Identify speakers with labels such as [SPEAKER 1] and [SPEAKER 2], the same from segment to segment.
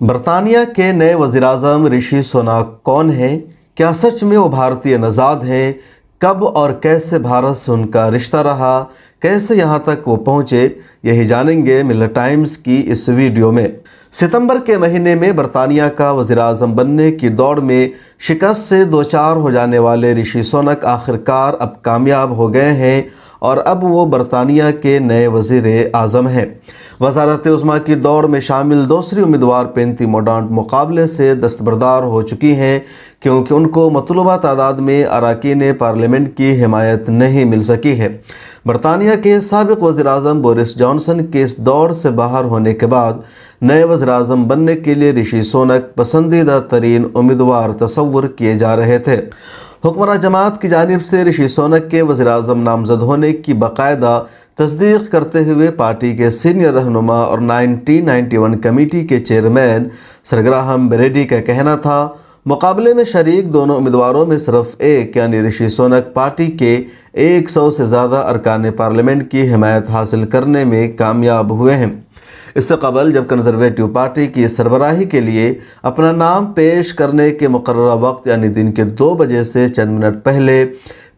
[SPEAKER 1] برطانیہ کے نئے وزیراعظم رشی سوناک کون ہیں؟ کیا سچ میں وہ بھارتی نژاد ہیں؟ کب اور کیسے بھارت سے ان کا رشتہ رہا؟ کیسے یہاں تک وہ پہنچے؟ یہی جانیں گے ملت ٹائمز کی اس ویڈیو میں۔ ستمبر کے مہینے میں برطانیہ کا وزیراعظم بننے کی دوڑ میں شکست سے دوچار ہو جانے والے رشی سوناک آخرکار اب کامیاب ہو گئے ہیں اور اب وہ برطانیہ کے نئے وزیر اعظم ہیں۔ وزارت عظمیٰ کی دوڑ میں شامل دوسری امیدوار پینتی موڈانٹ مقابلے سے دستبردار ہو چکی ہیں کیونکہ ان کو مطلوبہ تعداد میں اراکین پارلیمنٹ کی حمایت نہیں مل سکی ہے۔ برطانیہ کے سابق وزیراعظم بورس جانسن کے اس دوڑ سے باہر ہونے کے بعد نئے وزیراعظم بننے کے لیے رشی سوناک پسندیدہ ترین امیدوار تصور کیے جا رہے تھے۔ حکمراں جماعت کی جانب سے رشی سوناک کے وزیراعظم نامزد ہونے کی باقاعدہ تصدیق کرتے ہوئے پارٹی کے سینئر رہنما اور 1991 کمیٹی کے چیئرمین سر گراہم بریڈی کا کہنا تھا، مقابلے میں شریک دونوں امیدواروں میں صرف ایک یعنی رشی سوناک پارٹی کے 100 سے زیادہ ارکان پارلیمنٹ کی حمایت حاصل کرنے میں کامیاب ہوئے ہیں۔ اس سے قبل جب کنزرویٹو پارٹی کی سربراہی کے لیے اپنا نام پیش کرنے کے مقررہ وقت یعنی دن کے 2 بجے سے چند منٹ پہلے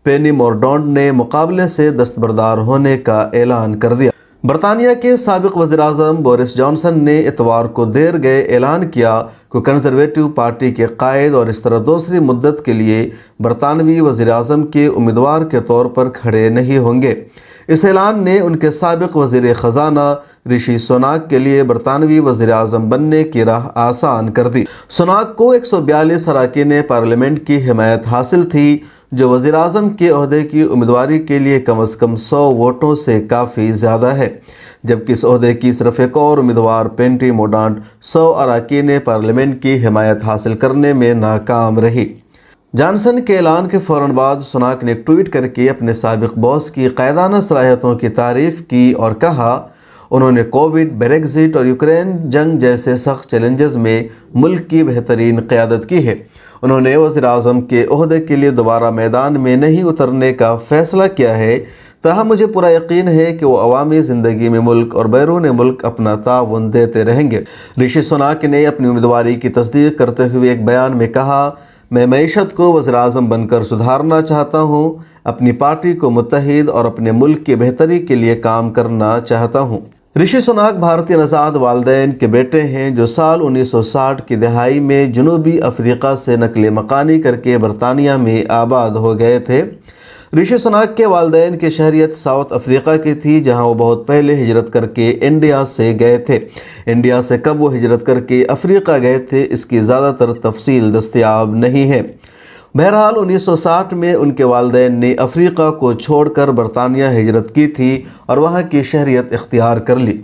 [SPEAKER 1] پینی موڈانٹ نے مقابلے سے دستبردار ہونے کا اعلان کر دیا۔ برطانیہ کے سابق وزیراعظم بورس جانسن نے اتوار کو دیر گئے اعلان کیا کہ کنزرویٹو پارٹی کے قائد اور اس طرح دوسری مدت کے لیے برطانوی وزیراعظم کے امیدوار کے طور پر کھڑے نہیں ہوں گے۔ اس اعلان نے ان کے سابق وزیر خزانہ رشی سوناک کے لیے برطانوی وزیراعظم بننے کی راہ آسان کر دی۔ سوناک کو 142 اراکین پارلیمنٹ کی حمایت حاصل تھی جو وزیراعظم کے عہدے کی امیدواری کے لیے کم از کم 100 ووٹوں سے کافی زیادہ ہے، جبکہ اس عہدے کی صرف ایک اور امیدوار پینٹی موڈانٹ 100 اراکین پارلیمنٹ کی حمایت حاصل کرنے میں ناکام رہی۔ جانسن کے اعلان کے فوراً بعد سوناک نے ایک ٹویٹ کر کے اپنے سابق باس کی قائدانہ صلاحیتوں کی تعریف کی اور کہا، انہوں نے کووڈ، بریگزٹ اور یوکرین جنگ جیسے سخت چیلنجز میں ملک کی بہترین قیادت کی ہے۔ انہوں نے وزیراعظم کے عہدے کے لیے دوبارہ میدان میں نہیں اترنے کا فیصلہ کیا ہے، تاہم مجھے پورا یقین ہے کہ وہ عوامی زندگی میں ملک اور بیرون ملک اپنا تعاون دیتے رہیں گے۔ رشی سوناک نے اپنی امیدواری کی تصدیق کرتے ہوئے ایک بیان میں کہا، میں معیشت کو وزیراعظم بن کر سدھارنا چاہتا ہوں، اپنی پارٹی کو متحد اور اپنے ملک کی بہتری کے لیے کام کرنا چاہتا ہوں۔ رشی سوناک بھارتی نژاد والدین کے بیٹے ہیں جو سال 1960 کی دہائی میں جنوبی افریقہ سے نقل مکانی کر کے برطانیہ میں آباد ہو گئے تھے۔ رشی سوناک کے والدین کی شہریت ساؤتھ افریقہ کی تھی جہاں وہ بہت پہلے ہجرت کر کے انڈیا سے گئے تھے۔ انڈیا سے کب وہ ہجرت کر کے افریقہ گئے تھے اس کی زیادہ تر تفصیل دستیاب نہیں ہے۔ بہرحال 1960 میں ان کے والدین نے افریقہ کو چھوڑ کر برطانیہ ہجرت کی تھی اور وہاں کی شہریت اختیار کر لی۔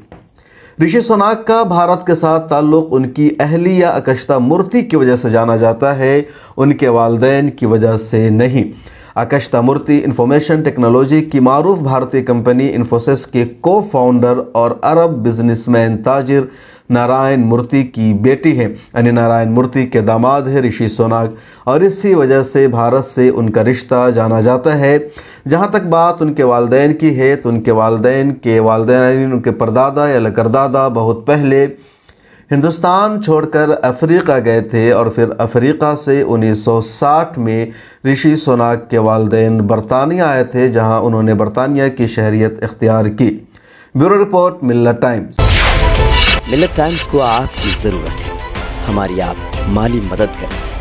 [SPEAKER 1] رشی سوناک کا بھارت کے ساتھ تعلق ان کی اہلیہ اکشتا مورتی کی وجہ سے جانا جاتا ہے، ان کے والدین کی وجہ سے نہیں۔ اکشتا مورتی انفارمیشن ٹیکنالوجی کی معروف بھارتی کمپنی انفوسس کے کو فاؤنڈر اور عرب بزنس مین تاجر نارائن مورتی کی بیٹی ہے، یعنی نارائن مورتی کے داماد ہے رشی سوناک، اور اسی وجہ سے بھارت سے ان کا رشتہ جانا جاتا ہے۔ جہاں تک بات ان کے والدین کی ہے تو ان کے والدین ان کے پردادا یا لکردادا بہت پہلے ہندوستان چھوڑ کر افریقہ گئے تھے اور پھر افریقہ سے 1960 میں رشی سوناک کے والدین برطانیہ آئے تھے جہاں انہوں نے برطانیہ کی شہریت اختیار کی۔ بیورو رپورٹ، ملت ٹائمز۔
[SPEAKER 2] ملت ٹائمز کو آپ کی ضرورت ہے، ہماری آپ مالی مدد کریں۔